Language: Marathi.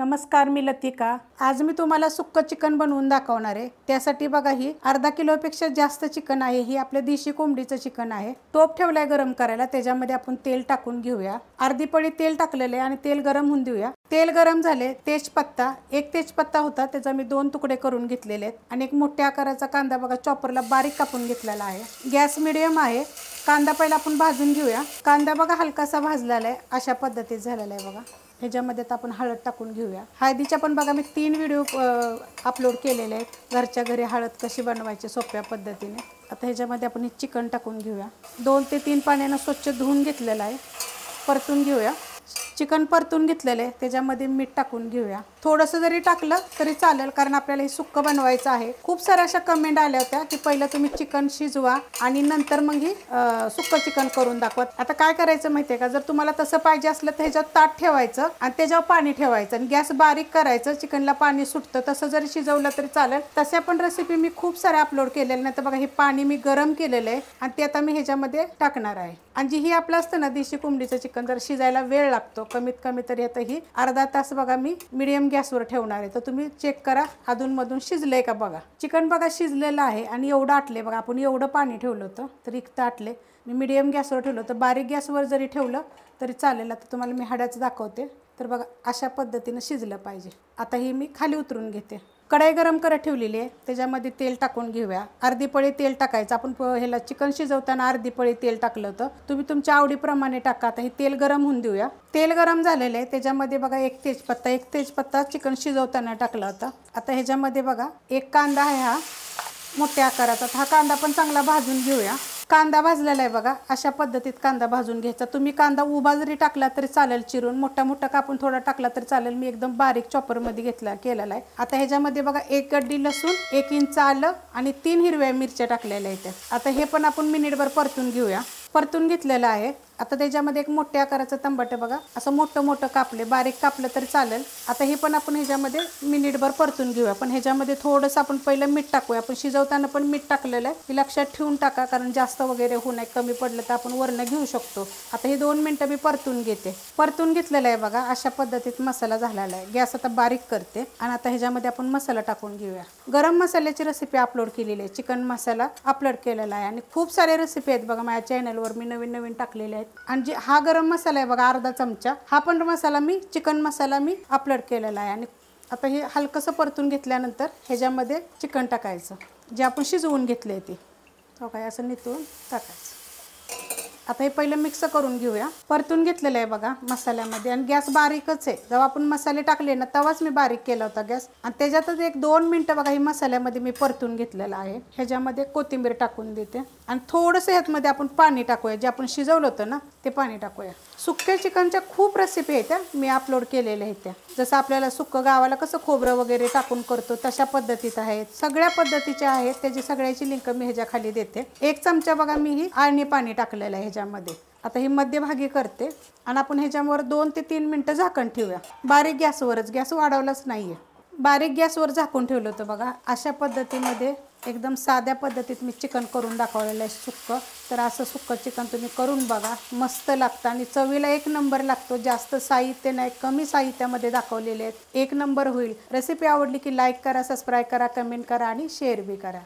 नमस्कार, मी लतिका। आज मी तुम्हाला सुक्क चिकन बनवून दाखवणार आहे। त्यासाठी बघा, ही अर्धा किलोपेक्षा जास्त चिकन आहे। ही आपल्या देशी कोंबडीचं चिकन आहे। टोप ठेवलाय गरम करायला, त्याच्यामध्ये आपण तेल टाकून घेऊया। अर्धी पळी तेल टाकलेले आणि तेल गरम होऊन देऊया। तेल गरम झाले, तेजपत्ता, एक तेजपत्ता होता त्याचा मी 2 तुकडे करून घेतलेले आहेत आणि एक मोठ्या आकाराचा कांदा बघा चॉपरला बारीक कापून घेतलेला आहे। गॅस मीडियम आहे। कांदा पहिला आपण भाजून घेऊया। कांदा बघा हलकासा भाजलेला आहे, अशा पद्धतीत झालेला आहे बघा। ह्याच्यामध्ये आपण हळद टाकून घेऊया। हळदीच्या पण बघा मी 3 व्हिडिओ अपलोड केलेले आहेत, घरच्या घरी हळद कशी बनवायची सोप्या पद्धतीने। आता ह्याच्यामध्ये आपण हे चिकन टाकून घेऊया। 2 ते 3 पाण्याने स्वच्छ धुवून घेतलेलं आहे। परतून घेऊया। चिकन परतून घेतलेले, त्याच्यामध्ये मीठ टाकून घेऊया। थोडंसं जरी टाकलं तरी चालेल, कारण आपल्याला हे सुक्क बनवायचं आहे। खूप साऱ्या अशा कमेंट आल्या होत्या की पहिलं तुम्ही चिकन शिजवा आणि नंतर मग ही सुक्क चिकन करून दाखवा। आता काय करायचं माहिती आहे का, जर तुम्हाला तसं पाहिजे असलं तर ह्याच्यात ताट ठेवायचं आणि त्याच्यावर पाणी ठेवायचं आणि गॅस बारीक करायचं, चिकनला पाणी सुटतं। तसं जरी शिजवलं तरी चालेल। तशा पण रेसिपी मी खूप साऱ्या अपलोड केलेल्या। नाही तर बघा, हे पाणी मी गरम केलेलं आहे आणि ते आता मी ह्याच्यामध्ये टाकणार आहे। आणि जी ही आपलं असतं ना देशी कोंबडीचं चिकन, जर शिजायला वेळ लागतो, कमीत कमी तरी आता ही अर्धा तास बघा मी मीडियम गॅसवर ठेवणार आहे। तर तुम्ही चेक करा अधूनमधून शिजलंय का बघा। चिकन बघा शिजलेलं आहे आणि एवढं आटले बघा। आपण एवढं पाणी ठेवलं होतं तर इतकं आटले। मी मीडियम गॅसवर ठेवलं होतं, बारीक गॅसवर जरी ठेवलं तरी चालेल। आता तुम्हाला मी हाडाचं दाखवते। तर बघा अशा पद्धतीनं शिजलं पाहिजे। आता ही मी खाली उतरून घेते। कढई गरम करत ठेवलेली आहे, त्याच्यामध्ये तेल टाकून घेऊया। अर्धी पळी तेल टाकायचं। आपण ह्याला चिकन शिजवताना अर्धी पळी तेल टाकलं होतं, तुम्ही तुमच्या आवडीप्रमाणे टाका। आता हे तेल गरम होऊन देऊया। तेल गरम झालेलं आहे, त्याच्यामध्ये बघा एक तेजपत्ता चिकन शिजवताना टाकला होता। आता ह्याच्यामध्ये बघा एक कांदा आहे, हा मोठ्या आकाराचा। हा कांदा पण चांगला भाजून घेऊया। कांदा भाजलेला आहे बघा, अशा पद्धतीत कांदा भाजून घ्यायचा। तुम्ही कांदा उभा जरी टाकला तरी चालेल, चिरून मोठा मोठा कापून थोडा टाकला तरी चालेल। मी एकदम बारीक चॉपरमध्ये केलेला आहे। आता ह्याच्यामध्ये बघा 1 गड्डी लसूण, 1 इंच आलं आणि 3 हिरव्या मिरच्या टाकलेल्या आहेत। आता हे पण आपण मिनिटभर परतून घेऊया। परतून घेतलेलं आहे। आता त्याच्यामध्ये एक मोठ्या आकाराचं तंबाट बघा, असं मोठं मोठं कापले, बारीक कापलं तरी चालेल। आता हे पण आपण ह्याच्यामध्ये मिनिटभर परतून घेऊया। पण ह्याच्यामध्ये थोडंसं आपण पहिलं मीठ टाकूया। आपण शिजवताना पण मीठ टाकलेलं आहे, हे लक्षात ठेवून टाका, कारण जास्त वगैरे होऊ नये। कमी पडलं तर आपण वरनं घेऊ शकतो। आता हे 2 मिनिटं मी परतून घेते। परतून घेतलेलं आहे बघा, अशा पद्धतीत मसाला झालेला आहे। गॅस आता बारीक करते आणि आता ह्याच्यामध्ये आपण मसाला टाकून घेऊया। गरम मसाल्याची रेसिपी अपलोड केलेली आहे, चिकन मसाला अपलोड केलेला आहे आणि खूप सारे रेसिपी आहेत बघा माझ्या चॅनलवर, मी नवीन टाकलेले आहेत। आणि जे हा गरम मसाला आहे बघा अर्धा चमचा, हा पण मसाला मी चिकन मसाला मी अपलोड केलेला आहे। आणि आता हे हलकंसं परतून घेतल्यानंतर ह्याच्यामध्ये चिकन टाकायचं, जे आपण शिजवून घेतले ते काय असं नितळून टाकायचं। आता हे पहिलं मिक्स करून घेऊया। परतून घेतलेलं आहे बघा मसाल्यामध्ये आणि गॅस बारीकच आहे। जेव्हा आपण मसाले टाकले ना तेव्हाच मी बारीक केला होता गॅस। आणि त्याच्यातच एक 2 मिनिटं बघा ही मसाल्यामध्ये मी परतून घेतलेलं आहे। ह्याच्यामध्ये कोथिंबीर टाकून देते आणि थोडंसं ह्यातमध्ये आपण पाणी टाकूया, जे आपण शिजवलं होतं ना ते पाणी टाकूया। सुक्या चिकनच्या खूप रेसिपी आहेत त्या मी अपलोड केलेल्या आहेत त्या। जसं आपल्याला सुक्क गावाला कसं खोबरं वगैरे टाकून करतो तशा पद्धतीत आहेत, सगळ्या पद्धतीच्या आहेत। त्याची सगळ्याची लिंक मी ह्याच्या खाली देते। 1 चमचा बघा मी ही आळणी पाणी टाकलेलं आहे ह्याच्यामध्ये। आता ही मध्यभागी करते आणि आपण ह्याच्यावर 2 ते 3 मिनिटं झाकण ठेवूया। बारीक गॅसवरच, गॅस वाढवलाच नाहीये, बारीक गॅसवर झाकून ठेवलं होतं बघा। अशा पद्धतीमध्ये एकदम साध्या पद्धतीत मी चिकन करून दाखवलेलं आहे सुक्क। तर असं सुक्क चिकन तुम्ही करून बघा, मस्त लागतं आणि चवीला 1 नंबर लागतो। जास्त साहित्य नाही, कमी साहित्यामध्ये दाखवलेले आहेत, 1 नंबर होईल। रेसिपी आवडली की लाईक करा, सबस्क्राईब करा, कमेंट करा आणि शेअर बी करा।